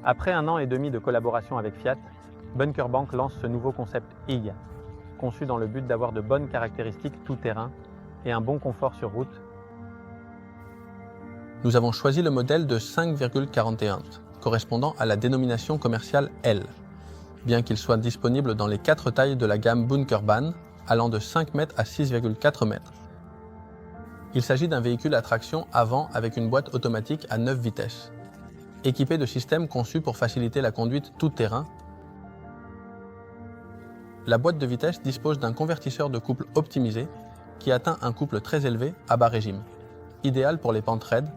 Après 1 an et demi de collaboration avec Fiat, Bunker Bank lance ce nouveau concept IG, conçu dans le but d'avoir de bonnes caractéristiques tout-terrain et un bon confort sur route. Nous avons choisi le modèle de 5,41, correspondant à la dénomination commerciale L, bien qu'il soit disponible dans les 4 tailles de la gamme Bunkerban, allant de 5 mètres à 6,4 mètres. Il s'agit d'un véhicule à traction avant avec une boîte automatique à 9 vitesses, équipé de systèmes conçus pour faciliter la conduite tout-terrain. La boîte de vitesse dispose d'un convertisseur de couple optimisé qui atteint un couple très élevé à bas régime, idéal pour les pentes raides,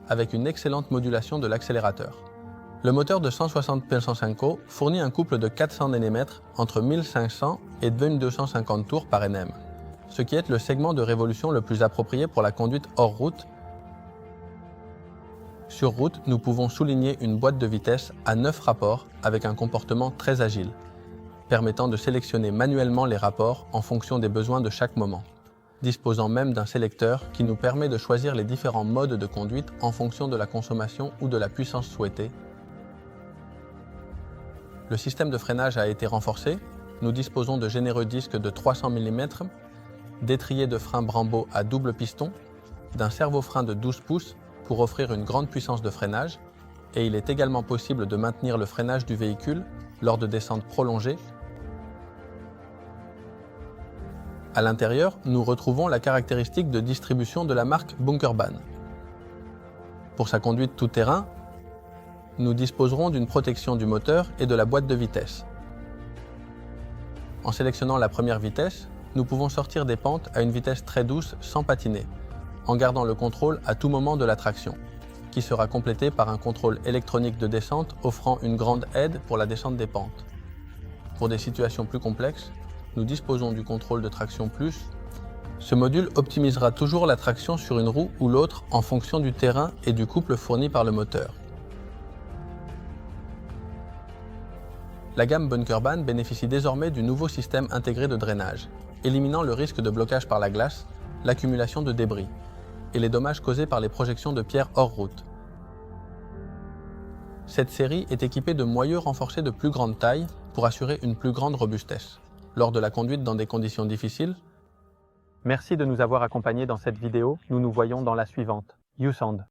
avec une excellente modulation de l'accélérateur. Le moteur de 160 PS5 fournit un couple de 400 Nm entre 1500 et 2250 tours par Nm, ce qui est le segment de révolution le plus approprié pour la conduite hors route. Sur route, nous pouvons souligner une boîte de vitesse à 9 rapports avec un comportement très agile, permettant de sélectionner manuellement les rapports en fonction des besoins de chaque moment, disposant même d'un sélecteur qui nous permet de choisir les différents modes de conduite en fonction de la consommation ou de la puissance souhaitée. Le système de freinage a été renforcé. Nous disposons de généreux disques de 300 mm, d'étriers de frein Brembo à double piston, d'un servo-frein de 12 pouces pour offrir une grande puissance de freinage, et il est également possible de maintenir le freinage du véhicule lors de descentes prolongées. À l'intérieur, nous retrouvons la caractéristique de distribution de la marque Bunkerban. Pour sa conduite tout-terrain, nous disposerons d'une protection du moteur et de la boîte de vitesse. En sélectionnant la première vitesse, nous pouvons sortir des pentes à une vitesse très douce sans patiner, en gardant le contrôle à tout moment de la traction, qui sera complété par un contrôle électronique de descente offrant une grande aide pour la descente des pentes. Pour des situations plus complexes, nous disposons du contrôle de traction plus. Ce module optimisera toujours la traction sur une roue ou l'autre en fonction du terrain et du couple fourni par le moteur. La gamme Bunkerban bénéficie désormais du nouveau système intégré de drainage, éliminant le risque de blocage par la glace, l'accumulation de débris et les dommages causés par les projections de pierres hors route. Cette série est équipée de moyeux renforcés de plus grande taille pour assurer une plus grande robustesse. Lors de la conduite dans des conditions difficiles, Merci de nous avoir accompagnés dans cette vidéo. Nous nous voyons dans la suivante. You Sound.